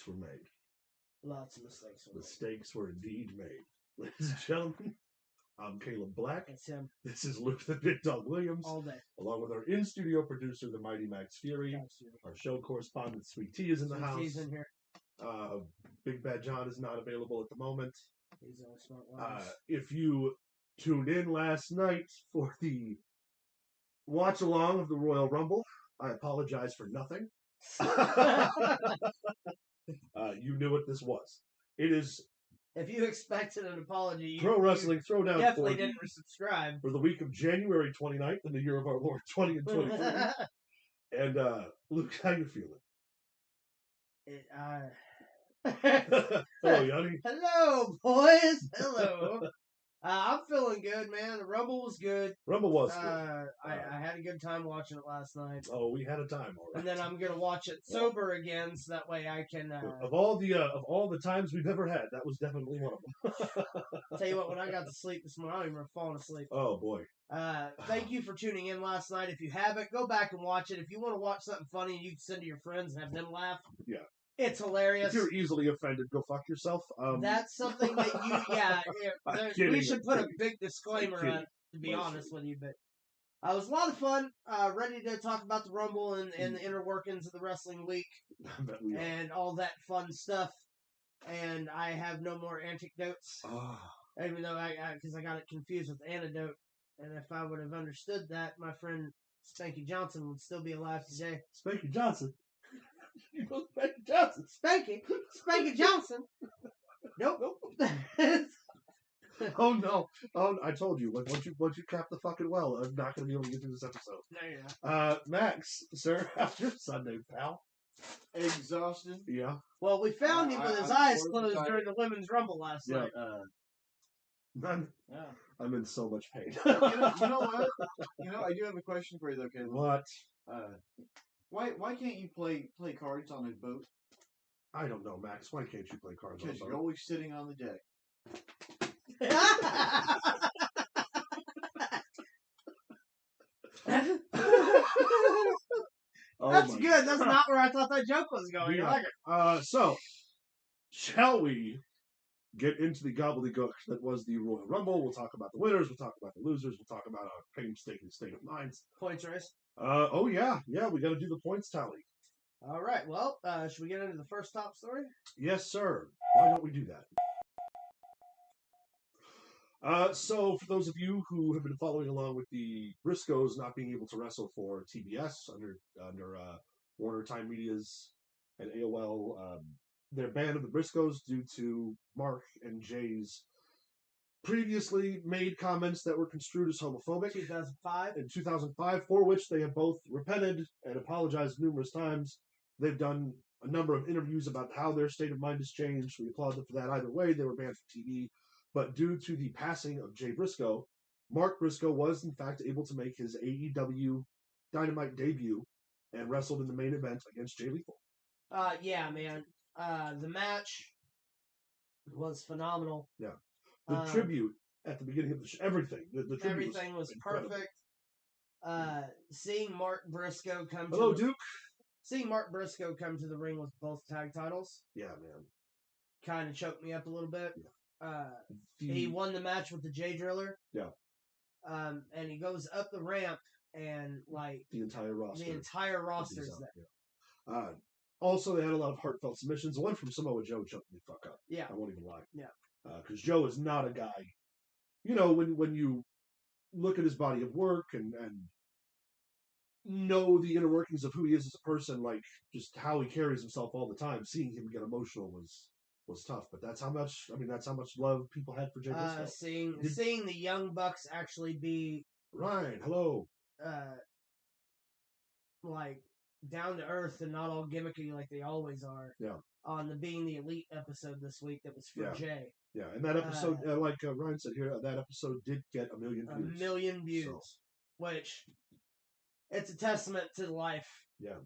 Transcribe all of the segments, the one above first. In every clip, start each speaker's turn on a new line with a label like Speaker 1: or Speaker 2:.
Speaker 1: were made.
Speaker 2: Lots of mistakes.
Speaker 1: Mistakes were indeed made. Ladies and gentlemen, I'm Caleb Black.
Speaker 2: It's him.
Speaker 1: This is Luke the Big Dog Williams.
Speaker 2: All day.
Speaker 1: Along with our in-studio producer, the mighty Max Fury. Our show correspondent, Sweet Tea, is in the house.
Speaker 2: Sweet Tea's in here.
Speaker 1: Big Bad John is not available at the moment.
Speaker 2: He's on smart wires.
Speaker 1: If you tuned in last night for the watch-along of the Royal Rumble, I apologize for nothing. You knew what this was. It is...
Speaker 2: If you expected an apology,
Speaker 1: Pro Wrestling Throwdown
Speaker 2: definitely didn't resubscribe.
Speaker 1: For the week of January 29th in the year of our Lord 20 and 23. And Luke, how you feeling? Hello, Yanni.
Speaker 2: Hello, boys. Hello. I'm feeling good, man. The Rumble was good.
Speaker 1: Rumble was good.
Speaker 2: I had a good time watching it last night.
Speaker 1: Oh, we had a time, all right.
Speaker 2: And then I'm gonna watch it sober again, so that way I can.
Speaker 1: Of all the times we've ever had, that was definitely one of them.
Speaker 2: Tell you what, when I got to sleep this morning, I don't even remember falling asleep.
Speaker 1: Oh boy.
Speaker 2: Thank you for tuning in last night. If you haven't, go back and watch it. If you want to watch something funny, you can send to your friends and have them laugh.
Speaker 1: Yeah.
Speaker 2: It's hilarious.
Speaker 1: If you're easily offended, go fuck yourself.
Speaker 2: That's something that we should put a big disclaimer on, to be honest with you. But it was a lot of fun. Ready to talk about the Rumble and the inner workings of the wrestling week and all that fun stuff. And I have no more anecdotes, even though because I got it confused with antidote. And if I would have understood that, my friend Spanky Johnson would still be alive today.
Speaker 1: Spanky Johnson. You know Spanky Johnson.
Speaker 2: Spanky Johnson. Nope.
Speaker 1: Oh no! Oh, I told you. Once you cap the fucking well, I'm not going to be able to get through this episode.
Speaker 2: No, you're not.
Speaker 1: Max, sir, how's your Sunday, pal?
Speaker 3: Exhausted.
Speaker 1: Yeah.
Speaker 2: Well, we found him with his eyes closed during the Women's Rumble last night.
Speaker 1: I'm in so much pain.
Speaker 3: You know what? I do have a question for you though, Caleb.
Speaker 1: What?
Speaker 3: Why can't you play cards on a boat?
Speaker 1: I don't know, Max. Why can't you play cards on a boat?
Speaker 3: Because you're always sitting on the deck.
Speaker 2: That's good. That's not where I thought that joke was going.
Speaker 1: Yeah.
Speaker 2: I like it.
Speaker 1: So, shall we get into the gobbledygook that was the Royal Rumble? We'll talk about the winners. We'll talk about the losers. We'll talk about our painstaking state of minds.
Speaker 2: Points race.
Speaker 1: Oh yeah. We got to do the points tally.
Speaker 2: All right. Well, should we get into the first top story?
Speaker 1: Yes, sir. Why don't we do that? So, for those of you who have been following along with the Briscoes not being able to wrestle for TBS under Warner Time Media's and AOL, they're banned of the Briscoes due to Mark and Jay's previously made comments that were construed as homophobic.
Speaker 2: 2005?
Speaker 1: In 2005, for which they have both repented and apologized numerous times. They've done a number of interviews about how their state of mind has changed. We applaud them for that either way. They were banned from TV. But due to the passing of Jay Briscoe, Mark Briscoe was, in fact, able to make his AEW Dynamite debut and wrestled in the main event against Jay Lethal.
Speaker 2: Yeah, man. The match was phenomenal.
Speaker 1: Yeah. The tribute at the beginning of the show, everything. The tribute
Speaker 2: everything was perfect. Seeing Mark Briscoe come
Speaker 1: Hello, Duke.
Speaker 2: Seeing Mark Briscoe come to the ring with both tag titles.
Speaker 1: Yeah, man.
Speaker 2: Kind of choked me up a little bit.
Speaker 1: Yeah.
Speaker 2: He won the match with the J Driller.
Speaker 1: Yeah.
Speaker 2: And he goes up the ramp and
Speaker 1: the entire roster.
Speaker 2: The entire roster's there.
Speaker 1: Yeah. Also, they had a lot of heartfelt submissions. The one from Samoa Joe choked me the fuck up.
Speaker 2: Yeah.
Speaker 1: I won't even lie.
Speaker 2: Yeah.
Speaker 1: Because Joe is not a guy. When you look at his body of work and know the inner workings of who he is as a person, just how he carries himself all the time, seeing him get emotional was tough. But that's how much love people had for Jay Briscoe.
Speaker 2: Seeing the Young Bucks actually be
Speaker 1: Ryan, hello.
Speaker 2: Down to earth and not all gimmicky like they always are.
Speaker 1: Yeah.
Speaker 2: On the Being the Elite episode this week that was for Jay.
Speaker 1: Yeah, and that episode, like Ryan said here, that episode did get 1 million views.
Speaker 2: 1 million views, which it's a testament to the life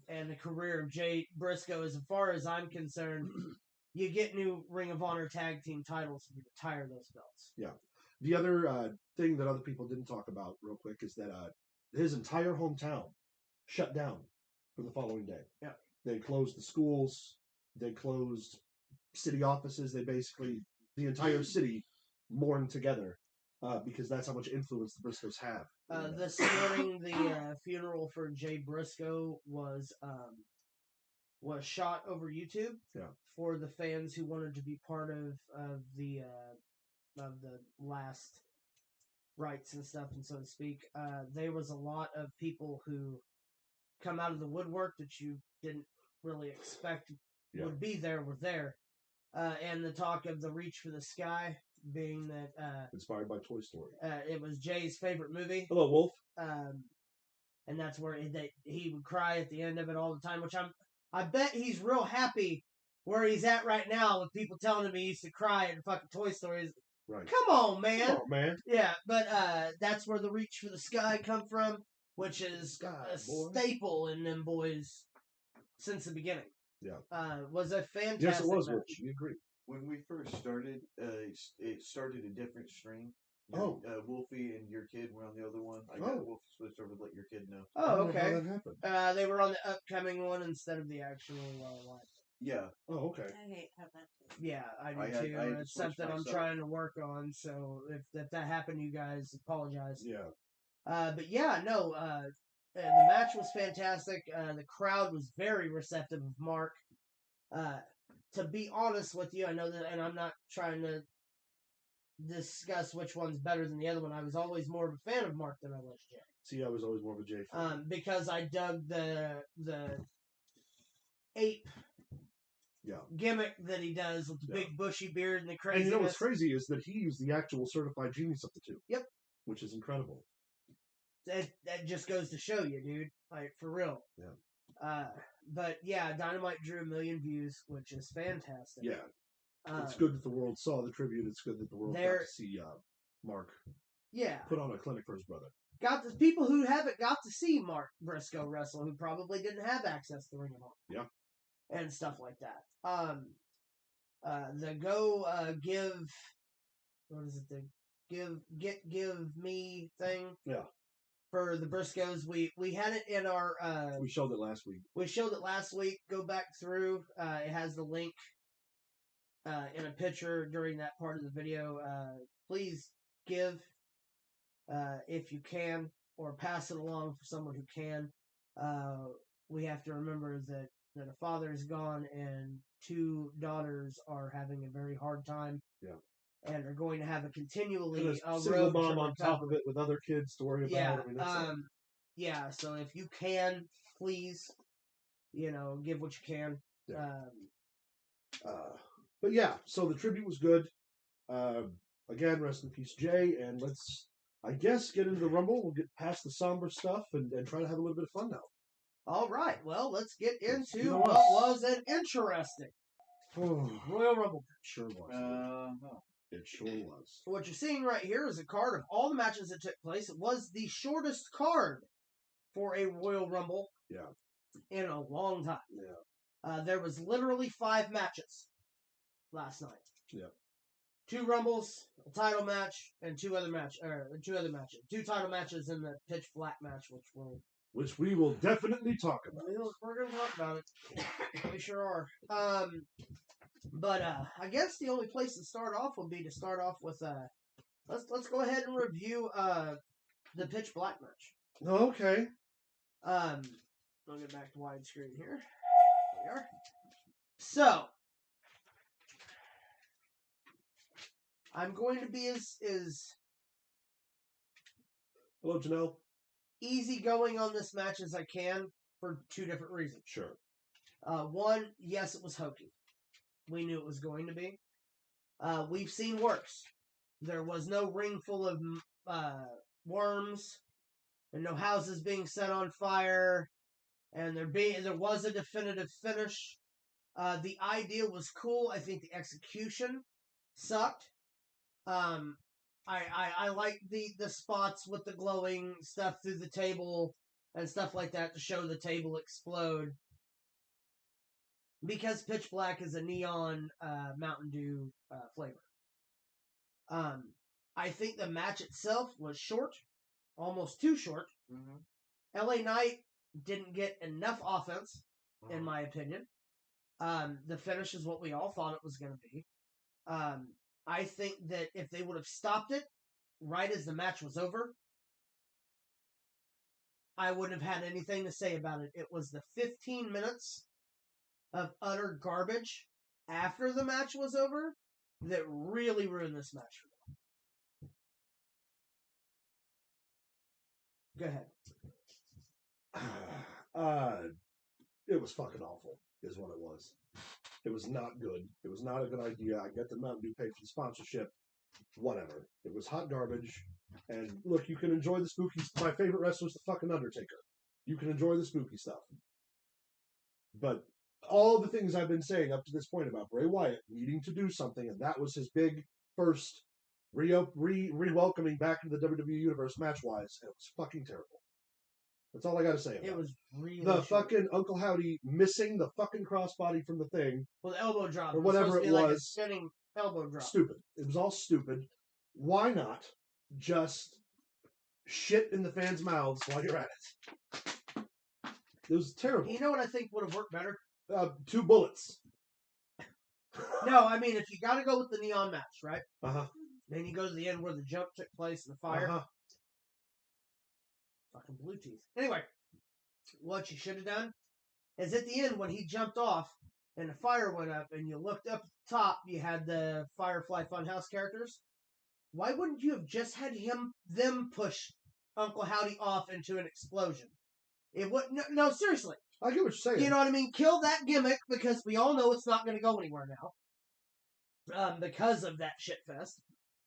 Speaker 2: and the career of Jay Briscoe. As far as I'm concerned, you get new Ring of Honor tag team titles and you retire those belts.
Speaker 1: Yeah. The other thing that other people didn't talk about real quick is that his entire hometown shut down for the following day.
Speaker 2: Yeah.
Speaker 1: They closed the schools. They closed city offices. They basically, the entire city mourned together because that's how much influence the Briscoes have.
Speaker 2: This morning, the funeral for Jay Briscoe was shot over YouTube.
Speaker 1: Yeah.
Speaker 2: For the fans who wanted to be part of the last rites and stuff, and so to speak. There was a lot of people who come out of the woodwork that you didn't really expect would be there were there. And the talk of the Reach for the Sky being that
Speaker 1: inspired by Toy Story.
Speaker 2: It was Jay's favorite movie.
Speaker 1: Hello, Wolf.
Speaker 2: And that's where he would cry at the end of it all the time, which I bet he's real happy where he's at right now with people telling him he used to cry at fucking Toy Story.
Speaker 1: Right.
Speaker 2: Come on, man.
Speaker 1: Come on, man.
Speaker 2: Yeah, but that's where the Reach for the Sky come from, which is a staple in them boys since the beginning.
Speaker 1: Yeah.
Speaker 2: Was a fantastic
Speaker 1: Yes, it was,
Speaker 2: match.
Speaker 1: Rich. We agree.
Speaker 3: When we first started, it started a different stream. Wolfie and your kid were on the other one. I got Wolfie switched over to let your kid know.
Speaker 2: Oh, okay.
Speaker 1: How that happened.
Speaker 2: They were on the upcoming one instead of the actual one.
Speaker 3: Yeah.
Speaker 1: Oh, okay.
Speaker 4: I hate how that.
Speaker 2: Yeah, I do too.
Speaker 3: I had to
Speaker 2: It's
Speaker 3: switch
Speaker 2: something I'm
Speaker 3: myself.
Speaker 2: trying to work on. So if that happened, you guys apologize.
Speaker 1: Yeah.
Speaker 2: But yeah, no. The match was fantastic. The crowd was very receptive of Mark. To be honest with you, I know that, and I'm not trying to discuss which one's better than the other one. I was always more of a fan of Mark than I was Jay.
Speaker 1: See, I was always more of a Jay fan.
Speaker 2: Because I dug the ape gimmick that he does with the big bushy beard and the crazy.
Speaker 1: And you know what's crazy is that he's the actual certified genius of the two.
Speaker 2: Yep.
Speaker 1: Which is incredible.
Speaker 2: That just goes to show you, dude. Like, for real.
Speaker 1: Yeah.
Speaker 2: But yeah, Dynamite drew 1 million views, which is fantastic.
Speaker 1: Yeah. It's good that the world saw the tribute. It's good that the world got to see Mark put on a clinic for his brother. Got
Speaker 2: the people who haven't got to see Mark Briscoe wrestle, who probably didn't have access to Ring of Honor.
Speaker 1: Yeah.
Speaker 2: And stuff like that. The go give, what is it? The give me thing.
Speaker 1: Yeah.
Speaker 2: For the Briscoes, we had it in our.
Speaker 1: We showed it last week.
Speaker 2: We showed it last week. Go back through. It has the link in a picture during that part of the video. Please give if you can, or pass it along for someone who can. We have to remember that a father is gone and 2 daughters are having a very hard time.
Speaker 1: Yeah.
Speaker 2: And are going to have a continually
Speaker 1: a single mom on top of it with other kids to worry about.
Speaker 2: Yeah,
Speaker 1: I mean,
Speaker 2: yeah. So if you can, please, give what you can.
Speaker 1: Yeah. But yeah, so the tribute was good. Again, rest in peace, Jay. And let's, I guess, get into the Rumble. We'll get past the somber stuff and try to have a little bit of fun now.
Speaker 2: All right. Well, let's get into
Speaker 1: what
Speaker 2: what was an interesting Royal Rumble.
Speaker 1: Sure was. It sure was.
Speaker 2: What you're seeing right here is a card of all the matches that took place. It was the shortest card for a Royal Rumble in a long time.
Speaker 1: Yeah.
Speaker 2: There was literally 5 matches last night.
Speaker 1: Yeah.
Speaker 2: 2 Rumbles, a title match, and 2 other matches. 2 title matches and the Pitch Black match,
Speaker 1: which we will definitely talk about.
Speaker 2: We're going to talk about it. We sure are. But I guess the only place to start off would be to start off with let's go ahead and review the Pitch Black match.
Speaker 1: Okay.
Speaker 2: I'll get back to widescreen here. There we are. So I'm going to be as
Speaker 1: hello, Janelle.
Speaker 2: Easygoing on this match as I can for 2 different reasons.
Speaker 1: Sure.
Speaker 2: One, yes, it was hokey. We knew it was going to be. We've seen worse. There was no ring full of worms, and no houses being set on fire, and there was a definitive finish. The idea was cool. I think the execution sucked. I like the spots with the glowing stuff through the table and stuff like that to show the table explode. Because Pitch Black is a neon Mountain Dew flavor. I think the match itself was short, almost too short.
Speaker 3: Mm-hmm.
Speaker 2: LA Knight didn't get enough offense, in my opinion. The finish is what we all thought it was going to be. I think that if they would have stopped it right as the match was over, I wouldn't have had anything to say about it. It was the 15 minutes of utter garbage after the match was over that really ruined this match for me. Go ahead.
Speaker 1: It was fucking awful, is what it was. It was not good. It was not a good idea. I get the Mountain Dew paid for the sponsorship. Whatever. It was hot garbage. And look, you can enjoy the spooky. My favorite wrestler's the fucking Undertaker. You can enjoy the spooky stuff. But all the things I've been saying up to this point about Bray Wyatt needing to do something, and that was his big first re-welcoming back into the WWE Universe match-wise, and it was fucking terrible. That's all I gotta say about it.
Speaker 2: It was really
Speaker 1: the fucking Uncle Howdy missing the fucking crossbody from the thing.
Speaker 2: Well, the elbow drop.
Speaker 1: Or whatever it was.
Speaker 2: Like a spinning elbow drop.
Speaker 1: Stupid. It was all stupid. Why not just shit in the fans' mouths while you're at it? It was terrible.
Speaker 2: You know what I think would have worked better?
Speaker 1: 2 bullets.
Speaker 2: No, I mean, if you gotta go with the neon match, right?
Speaker 1: Uh-huh.
Speaker 2: Then you go to the end where the jump took place in the fire.
Speaker 1: Uh-huh.
Speaker 2: Fucking Bluetooth. Anyway, what you should have done is at the end when he jumped off and the fire went up and you looked up at the top, you had the Firefly Funhouse characters. Why wouldn't you have just had them push Uncle Howdy off into an explosion? It would no, seriously.
Speaker 1: I get what you're saying.
Speaker 2: You know what I mean? Kill that gimmick because we all know it's not going to go anywhere now. Because of that shitfest.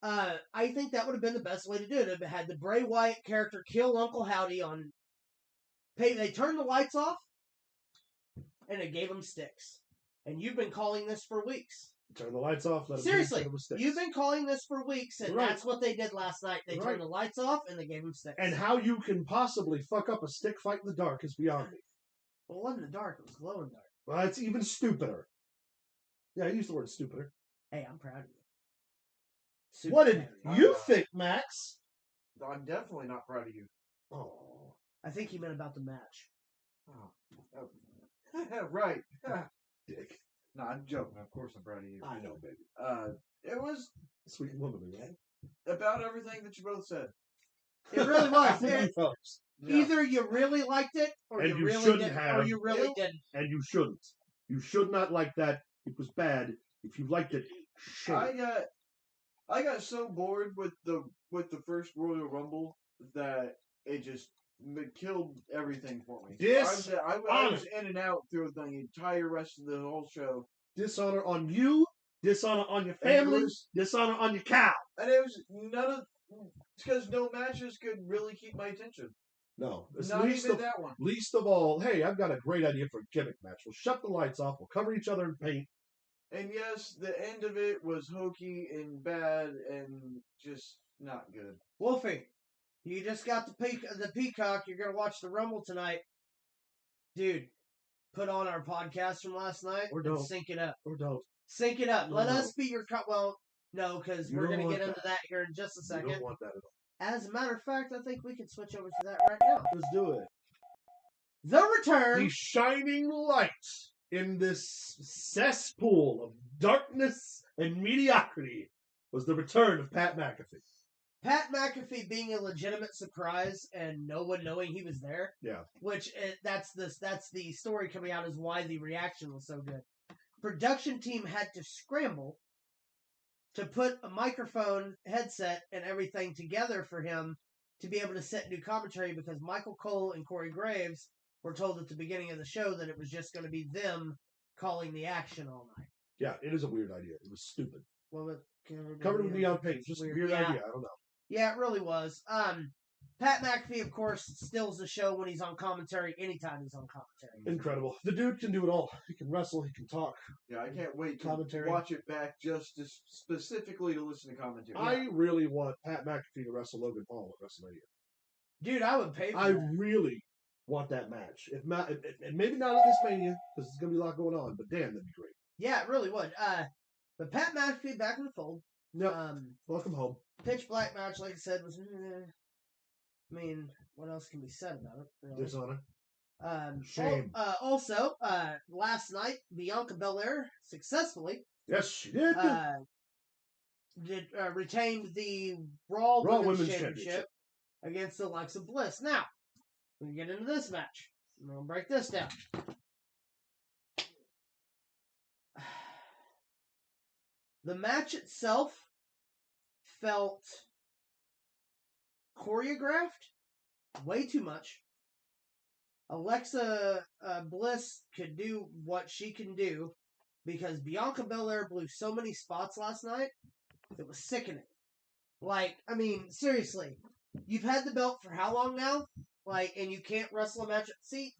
Speaker 2: I think that would have been the best way to do it. If it had the Bray Wyatt character kill Uncle Howdy on... They turned the lights off, and it gave him sticks. And you've been calling this for weeks.
Speaker 1: Turn the lights off. Let
Speaker 2: Seriously, you've been calling this for weeks, and
Speaker 1: right.
Speaker 2: That's what they did last night. They turned the lights off, and they gave him sticks.
Speaker 1: And how you can possibly fuck up a stick fight in the dark is beyond me.
Speaker 2: Well, it wasn't the dark. It was glow in the dark.
Speaker 1: Well, it's even stupider. Yeah, I used the word stupider.
Speaker 2: Hey, I'm proud of you.
Speaker 1: What did you think, Max?
Speaker 3: I'm definitely not proud of you.
Speaker 1: Oh.
Speaker 2: I think he meant about the match.
Speaker 3: Oh. Right.
Speaker 1: Dick.
Speaker 3: No, I'm joking. Of course I'm proud of you.
Speaker 1: I know, baby.
Speaker 3: It was...
Speaker 1: Sweet woman, man.
Speaker 3: About everything that you both said.
Speaker 2: It really was. Either you really liked it, or
Speaker 1: and
Speaker 2: you really didn't. Or you really didn't.
Speaker 1: And you shouldn't. You should not like that. It was bad. If you liked it, shame.
Speaker 3: I got so bored with the first Royal Rumble that it just killed everything for me. I was in and out through the entire rest of the whole show.
Speaker 1: Dishonor on you, dishonor on your family, dishonor on your cow.
Speaker 3: And it was because no matches could really keep my attention.
Speaker 1: No.
Speaker 3: Not even that one.
Speaker 1: Least of all, hey, I've got a great idea for a gimmick match. We'll shut the lights off, we'll cover each other in paint.
Speaker 3: And yes, the end of it was hokey and bad and just not good.
Speaker 2: Wolfie, you just got the Peacock. You're going to watch the Rumble tonight. Dude, put on our podcast from last night and sync it up.
Speaker 1: Or don't.
Speaker 2: Sync it up. Let us be your... Well, no, because we're going to get into that here in just a second.
Speaker 1: You don't want that at all.
Speaker 2: As a matter of fact, I think we can switch over to that right now.
Speaker 1: Let's do it.
Speaker 2: The return.
Speaker 1: The shining light in this cesspool of darkness and mediocrity was the return of Pat McAfee.
Speaker 2: Pat McAfee being a legitimate surprise and no one knowing he was there.
Speaker 1: Yeah.
Speaker 2: Which that's the story coming out is why the reaction was so good. Production team had to scramble to put a microphone, headset, and everything together for him to be able to set new commentary because Michael Cole and Corey Graves were told at the beginning of the show that it was just going to be them calling the action all night.
Speaker 1: Yeah, it is a weird idea. It was stupid.
Speaker 2: Well,
Speaker 1: covered with neon paint. Just a weird idea. I don't know.
Speaker 2: Yeah, it really was. Pat McAfee, of course, steals the show when he's on commentary, anytime he's on commentary.
Speaker 1: Incredible. The dude can do it all. He can wrestle, he can talk.
Speaker 3: Yeah, I can't wait to watch it back just specifically to listen to commentary.
Speaker 1: I really want Pat McAfee to wrestle Logan Paul at WrestleMania.
Speaker 2: Dude, I would pay for that.
Speaker 1: I really want that match. And maybe not at this Mania, because there's going to be a lot going on, but damn, that'd be great.
Speaker 2: Yeah, it really would. But Pat McAfee back in the fold.
Speaker 1: Yep. Welcome home.
Speaker 2: Pitch black match, like I said, was... I mean, what else can be said about it? Really?
Speaker 1: Dishonor. Shame.
Speaker 2: Also, last night, Bianca Belair successfully
Speaker 1: Yes, she did.
Speaker 2: Retained the Raw Women's Championship against Alexa Bliss. Now, we get into this match. I'm going to break this down. The match itself felt choreographed way too much. Alexa Bliss could do what she can do because Bianca Belair blew so many spots last night. It was sickening. Like, I mean, seriously, you've had the belt for how long now? Like, and you can't wrestle a match. See,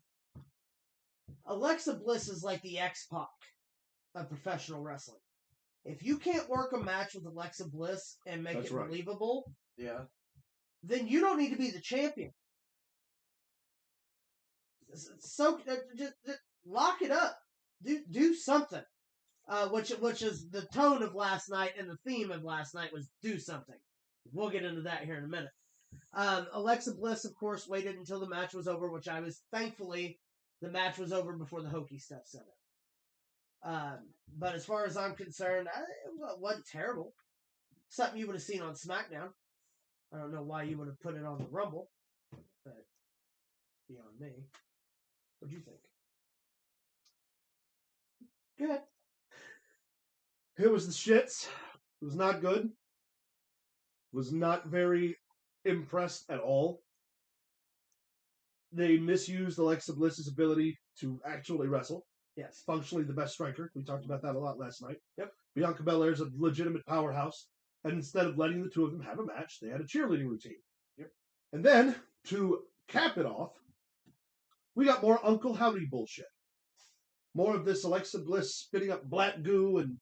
Speaker 2: Alexa Bliss is like the X-Pac of professional wrestling. If you can't work a match with Alexa Bliss and make it believable, then you don't need to be the champion. So just lock it up. Do something. Which is the tone of last night, and the theme of last night was do something. We'll get into that here in a minute. Alexa Bliss, of course, waited until the match was over, which I was thankfully the match was over before the hokey stuff set up. But as far as I'm concerned, it wasn't terrible. Something you would have seen on SmackDown. I don't know why you would have put it on the Rumble, but beyond me. What'd you think? Good.
Speaker 1: It was the shits. It was not good. Was not very impressed at all. They misused Alexa Bliss's ability to actually wrestle.
Speaker 2: Yes.
Speaker 1: Functionally the best striker. We talked about that a lot last night.
Speaker 2: Yep.
Speaker 1: Bianca Belair is a legitimate powerhouse. And instead of letting the two of them have a match, they had a cheerleading routine.
Speaker 2: Yep.
Speaker 1: And then, to cap it off, we got more Uncle Howdy bullshit. More of this Alexa Bliss spitting up black goo and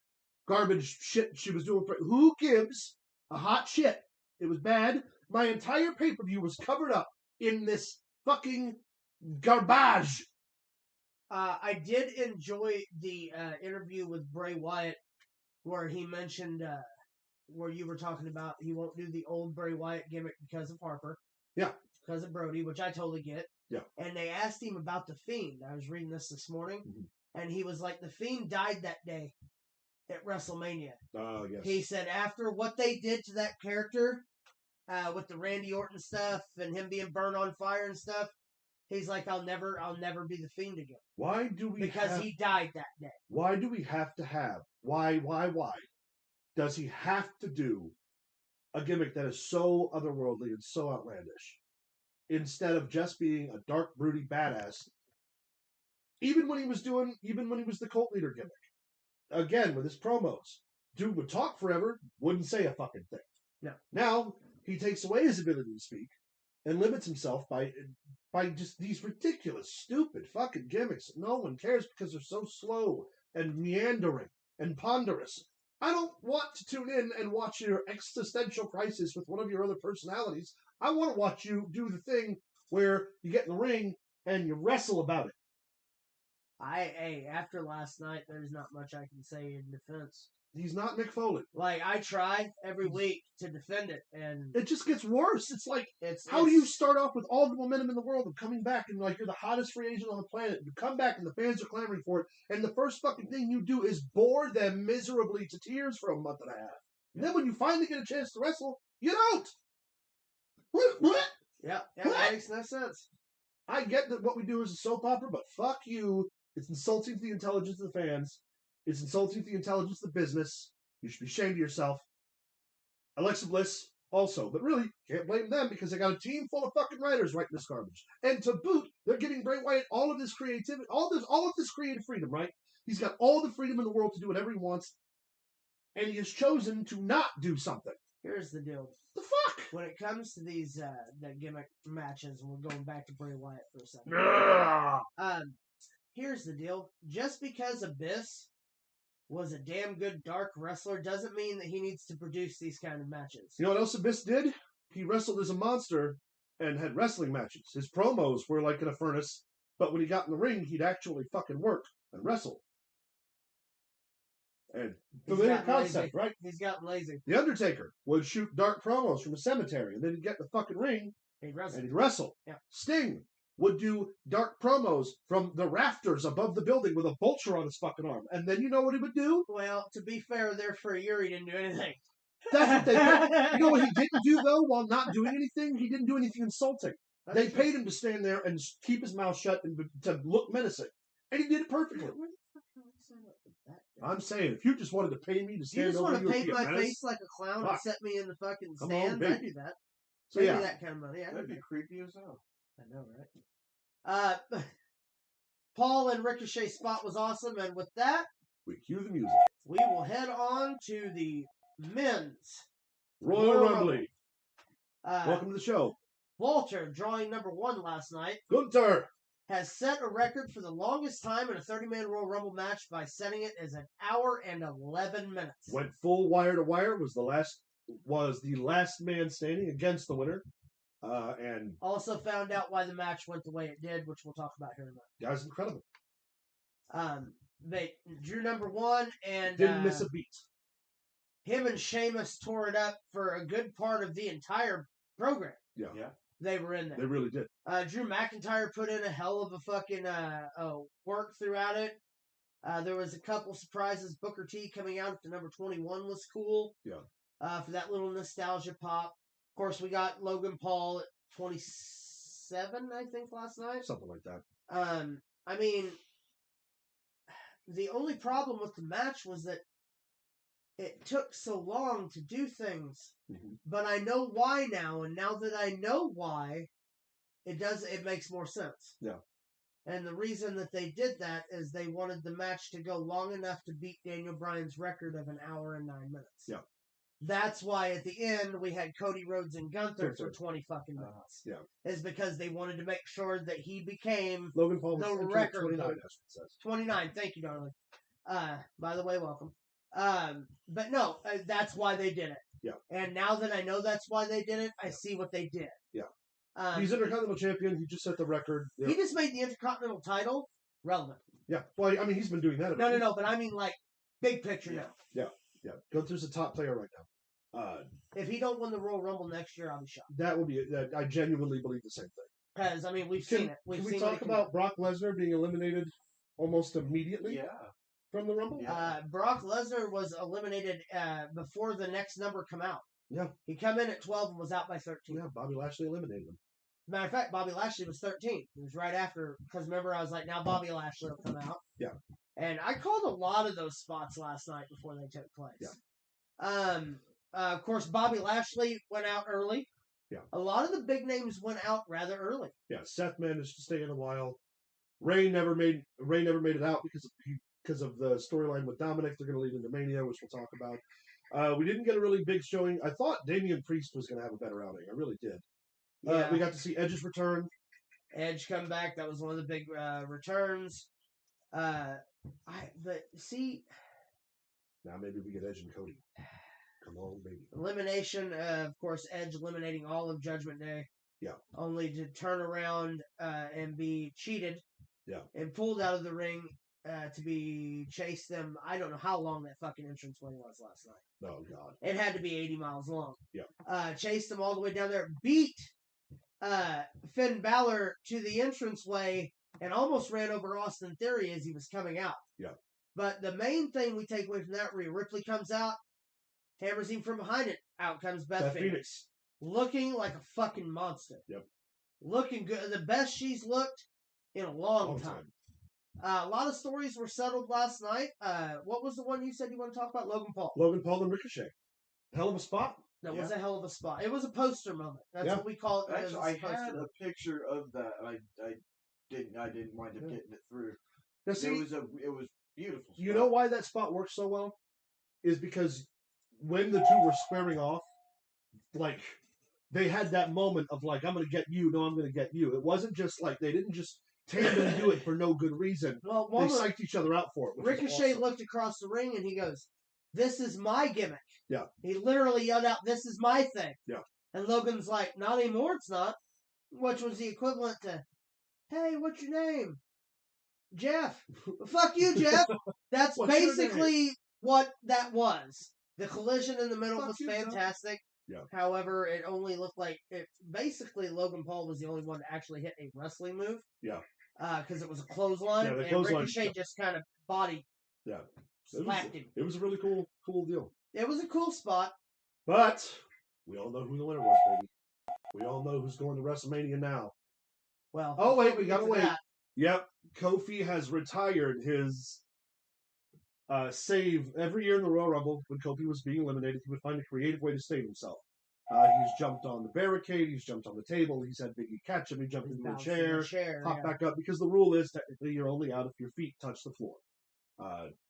Speaker 1: garbage shit she was doing. Who gives a hot shit? It was bad. My entire pay-per-view was covered up in this fucking garbage.
Speaker 2: I did enjoy the interview with Bray Wyatt where he mentioned where you were talking about he won't do the old Bray Wyatt gimmick because of Harper.
Speaker 1: Yeah.
Speaker 2: Because of Brody, which I totally get.
Speaker 1: Yeah.
Speaker 2: And they asked him about The Fiend. I was reading this morning. Mm-hmm. And he was like, The Fiend died that day at WrestleMania.
Speaker 1: Oh, yes.
Speaker 2: He said after what they did to that character with the Randy Orton stuff and him being burned on fire and stuff, he's like, I'll never be the Fiend again.
Speaker 1: Why do we
Speaker 2: Because he died that day.
Speaker 1: Why do we have to have why does he have to do a gimmick that is so otherworldly and so outlandish instead of just being a dark, broody badass? Even when he was the cult leader gimmick. Again, with his promos. Dude would talk forever, wouldn't say a fucking thing.
Speaker 2: No.
Speaker 1: Now, he takes away his ability to speak and limits himself by just these ridiculous, stupid fucking gimmicks. No one cares because they're so slow and meandering and ponderous. I don't want to tune in and watch your existential crisis with one of your other personalities. I want to watch you do the thing where you get in the ring and you wrestle about it.
Speaker 2: After last night, there's not much I can say in defense.
Speaker 1: He's not Mick Foley.
Speaker 2: Like, I try every week to defend it, and
Speaker 1: it just gets worse. It's like, how do you start off with all the momentum in the world and coming back and like you're the hottest free agent on the planet? You come back and the fans are clamoring for it, and the first fucking thing you do is bore them miserably to tears for a month and a half. And then when you finally get a chance to wrestle, you don't. What?
Speaker 2: Yeah, that makes no sense.
Speaker 1: I get that what we do is a soap opera, but fuck you. It's insulting to the intelligence of the fans. It's insulting to the intelligence of the business. You should be ashamed of yourself. Alexa Bliss also. But really, can't blame them because they got a team full of fucking writers writing this garbage. And to boot, they're giving Bray Wyatt all of this creativity, all of this creative freedom, right? He's got all the freedom in the world to do whatever he wants. And he has chosen to not do something.
Speaker 2: Here's the deal.
Speaker 1: The fuck?
Speaker 2: When it comes to these the gimmick matches, and we're going back to Bray Wyatt for a second. Here's the deal. Just because Abyss was a damn good dark wrestler doesn't mean that he needs to produce these kind of matches.
Speaker 1: You know what else Abyss did? He wrestled as a monster and had wrestling matches. His promos were like in a furnace, but when he got in the ring, he'd actually fucking work and wrestle. And familiar concept, right?
Speaker 2: He's gotten lazy.
Speaker 1: The Undertaker would shoot dark promos from a cemetery, and then he'd get in the fucking ring
Speaker 2: and he'd wrestle.
Speaker 1: And he'd wrestle.
Speaker 2: Yeah.
Speaker 1: Sting would do dark promos from the rafters above the building with a vulture on his fucking arm. And then you know what he would do?
Speaker 2: Well, to be fair, there for a year he didn't do anything.
Speaker 1: That's what they paid. You know what he didn't do, though, while not doing anything? He didn't do anything insulting. They paid him to stand there and keep his mouth shut and to look menacing. And he did it perfectly. I'm saying, if you just wanted to pay me to stand over you,
Speaker 2: you just want to paint my face like a clown and set me in the fucking stand, I'd do that.
Speaker 1: So
Speaker 2: Pay me that kind of money.
Speaker 3: That'd be creepy as hell.
Speaker 2: I know, right? Paul and Ricochet spot was awesome, and with that,
Speaker 1: we cue the music.
Speaker 2: We will head on to the men's
Speaker 1: Royal Rumble. Welcome to the show.
Speaker 2: Walter, drawing number 1 last night,
Speaker 1: Gunther
Speaker 2: has set a record for the longest time in a 30-man Royal Rumble match by setting it as 1 hour and 11 minutes.
Speaker 1: Went full wire to wire. Was the last man standing against the winner. And
Speaker 2: also found out why the match went the way it did, which we'll talk about here in a minute.
Speaker 1: Guy's incredible.
Speaker 2: They drew number 1 and
Speaker 1: didn't miss a beat.
Speaker 2: Him and Sheamus tore it up for a good part of the entire program.
Speaker 1: Yeah.
Speaker 2: They were in there.
Speaker 1: They really did.
Speaker 2: Drew McIntyre put in a hell of a fucking work throughout it. There was a couple surprises. Booker T coming out to number 21 was cool.
Speaker 1: Yeah.
Speaker 2: For that little nostalgia pop. Of course, we got Logan Paul at 27, I think, last night.
Speaker 1: Something like that.
Speaker 2: I mean, the only problem with the match was that it took so long to do things.
Speaker 1: Mm-hmm.
Speaker 2: But I know why now, and now that I know why, it makes more sense.
Speaker 1: Yeah.
Speaker 2: And the reason that they did that is they wanted the match to go long enough to beat Daniel Bryan's record of 1 hour and 9 minutes.
Speaker 1: Yeah.
Speaker 2: That's why at the end we had Cody Rhodes and Gunther for 20 fucking minutes.
Speaker 1: Yeah.
Speaker 2: Is because they wanted to make sure that he became
Speaker 1: Logan Paul
Speaker 2: the
Speaker 1: was
Speaker 2: record
Speaker 1: 29,
Speaker 2: holder. 29. Thank you, darling. By the way, welcome. But no, that's why they did it.
Speaker 1: Yeah.
Speaker 2: And now that I know that's why they did it, I see what they did.
Speaker 1: Yeah. He's Intercontinental Champion. He just set the record.
Speaker 2: Yeah. He just made the Intercontinental title relevant.
Speaker 1: Yeah. Well, I mean, he's been doing that.
Speaker 2: No. But I mean, like, big picture now.
Speaker 1: Yeah. Gunther's a top player right now.
Speaker 2: If he don't win the Royal Rumble next year, I'll be shocked.
Speaker 1: That would be. I genuinely believe the same thing.
Speaker 2: Because, I mean, we've seen it.
Speaker 1: Can we talk about Brock Lesnar being eliminated almost immediately?
Speaker 3: Yeah.
Speaker 1: From the Rumble?
Speaker 2: Brock Lesnar was eliminated before the next number come out.
Speaker 1: Yeah.
Speaker 2: He come in at 12 and was out by 13.
Speaker 1: Yeah, Bobby Lashley eliminated him.
Speaker 2: Matter of fact, Bobby Lashley was 13. It was right after, because remember, I was like, now Bobby Lashley will come out.
Speaker 1: Yeah.
Speaker 2: And I called a lot of those spots last night before they took place.
Speaker 1: Yeah.
Speaker 2: Of course, Bobby Lashley went out early.
Speaker 1: Yeah.
Speaker 2: A lot of the big names went out rather early.
Speaker 1: Yeah, Seth managed to stay in a while. Ray never made it out because of the storyline with Dominic. They're going to lead into Mania, which we'll talk about. We didn't get a really big showing. I thought Damian Priest was going to have a better outing. I really did. Yeah. We got to see Edge's return.
Speaker 2: Edge come back. That was one of the big returns.
Speaker 1: Now maybe we get Edge and Cody. Come on, baby.
Speaker 2: Elimination, of course, Edge eliminating all of Judgment Day.
Speaker 1: Yeah.
Speaker 2: Only to turn around and be cheated.
Speaker 1: Yeah.
Speaker 2: And pulled out of the ring to be chased them. I don't know how long that fucking entranceway was last night.
Speaker 1: Oh, God.
Speaker 2: It had to be 80 miles long.
Speaker 1: Yeah.
Speaker 2: Chased them all the way down there. Beat Finn Balor to the entranceway and almost ran over Austin Theory as he was coming out.
Speaker 1: Yeah.
Speaker 2: But the main thing we take away from that, Rhea Ripley comes out, hammers him from behind it. Out comes Beth Phoenix. Looking like a fucking monster.
Speaker 1: Yep.
Speaker 2: Looking good. The best she's looked in a long time. A lot of stories were settled last night. What was the one you said you want to talk about? Logan Paul.
Speaker 1: Logan Paul and Ricochet. Hell of a spot.
Speaker 2: That was a hell of a spot. It was a poster moment. That's what we call it.
Speaker 3: Actually, I had a picture of that. I didn't wind up getting it through.
Speaker 1: Now, see,
Speaker 3: it was beautiful.
Speaker 1: You know why that spot works so well? Is because when the two were squaring off, like, they had that moment of like, I'm going to get you, no, I'm going to get you. It wasn't just like, they didn't just tandem do it for no good reason.
Speaker 2: Well,
Speaker 1: they psyched each other out for it.
Speaker 2: Ricochet
Speaker 1: awesome.
Speaker 2: Looked across the ring and he goes, "This is my gimmick."
Speaker 1: Yeah.
Speaker 2: He literally yelled out, "This is my thing."
Speaker 1: Yeah.
Speaker 2: And Logan's like, "Not anymore, it's not." Which was the equivalent to, "Hey, what's your name?" "Jeff." "Fuck you, Jeff." That's basically what that was. The collision in the middle was fantastic.
Speaker 1: Yeah.
Speaker 2: However, it only looked like basically Logan Paul was the only one to actually hit a wrestling move.
Speaker 1: Yeah.
Speaker 2: Because it was a clothesline,
Speaker 1: Yeah, the
Speaker 2: and
Speaker 1: clothesline,
Speaker 2: Ricochet just kind of body slapped him.
Speaker 1: It was a really cool deal.
Speaker 2: It was a cool spot.
Speaker 1: But we all know who the winner was, baby. We all know who's going to WrestleMania now.
Speaker 2: Well,
Speaker 1: oh wait, we gotta wait.
Speaker 2: That.
Speaker 1: Yep, Kofi has retired his save. Every year in the Royal Rumble, when Kofi was being eliminated, he would find a creative way to save himself. He's jumped on the barricade, he's jumped on the table, he's had Biggie catch him, he jumped into a chair, popped back up, because the rule is technically you're only out if your feet touch the floor.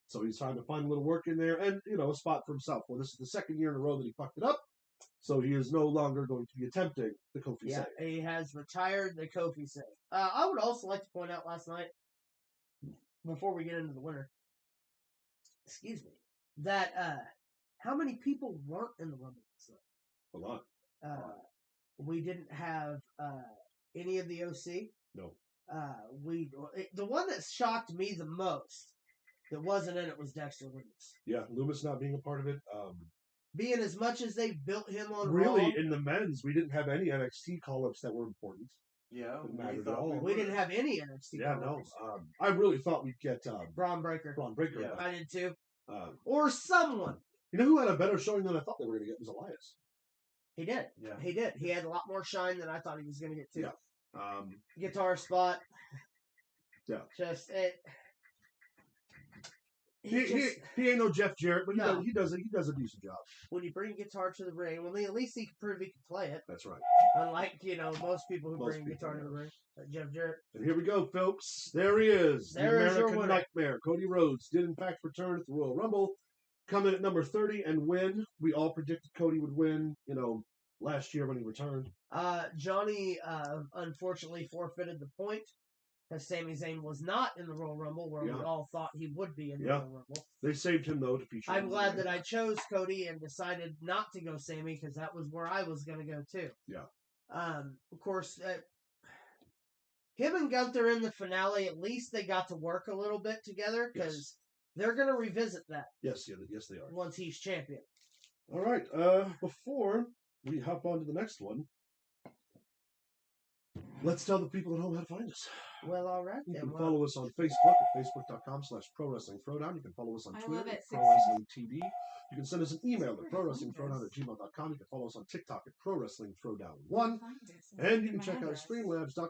Speaker 1: So he's trying to find a little work in there and, a spot for himself. Well, this is the second year in a row that he fucked it up, so he is no longer going to be attempting the Kofi save.
Speaker 2: Yeah, he has retired the Kofi save. I would also like to point out last night, before we get into the winner, that how many people weren't in the Rumble this night?
Speaker 1: A lot.
Speaker 2: We didn't have any of the OC.
Speaker 1: No.
Speaker 2: The one that shocked me the most that wasn't in it was Dexter Lumis.
Speaker 1: Yeah, Lumis not being a part of it.
Speaker 2: Being as much as they built him on
Speaker 1: really,
Speaker 2: Raw,
Speaker 1: in the men's, we didn't have any NXT call-ups that were important.
Speaker 3: Yeah,
Speaker 2: we didn't have any NXT.
Speaker 1: Yeah, no. I really thought we'd get
Speaker 2: Braun Breaker.
Speaker 1: Yeah.
Speaker 2: I did too. Or someone.
Speaker 1: You know who had a better showing than I thought they were going to get was Elias.
Speaker 2: He did.
Speaker 3: Yeah.
Speaker 2: He did. He had a lot more shine than I thought he was going to get too.
Speaker 1: Yeah.
Speaker 2: Guitar spot.
Speaker 1: Yeah.
Speaker 2: Just it.
Speaker 1: He ain't no Jeff Jarrett, but he does a decent job.
Speaker 2: When you bring guitar to the ring, well, at least he can prove he can play it.
Speaker 1: That's right.
Speaker 2: Unlike most people who bring guitar to the ring, like Jeff Jarrett.
Speaker 1: And here we go, folks. There he is.
Speaker 2: There is your
Speaker 1: American
Speaker 2: winner.
Speaker 1: Nightmare. Cody Rhodes did in fact return at the Royal Rumble, come in at number 30 and win. We all predicted Cody would win. Last year when he returned.
Speaker 2: Johnny unfortunately forfeited the point. Because Sami Zayn was not in the Royal Rumble, where we all thought he would be in the Royal Rumble.
Speaker 1: They saved him, though, to feature him.
Speaker 2: I'm glad that I chose Cody and decided not to go Sami, because that was where I was going to go, too.
Speaker 1: Yeah.
Speaker 2: Of course, him and Gunther in the finale, at least they got to work a little bit together, because they're going to revisit that.
Speaker 1: Yes, they are.
Speaker 2: Once he's champion.
Speaker 1: All right. Before we hop on to the next one, let's tell the people at home how to find us.
Speaker 2: Well, all right.
Speaker 1: You can follow us on Facebook at facebook.com/ProWrestlingThrowdown. You can follow us on Twitter at ProWrestlingTV. You can send us an email at ProWrestlingThrowdown@gmail.com. You can follow us on TikTok at ProWrestlingThrowdown1. And you can check out Streamlabs.com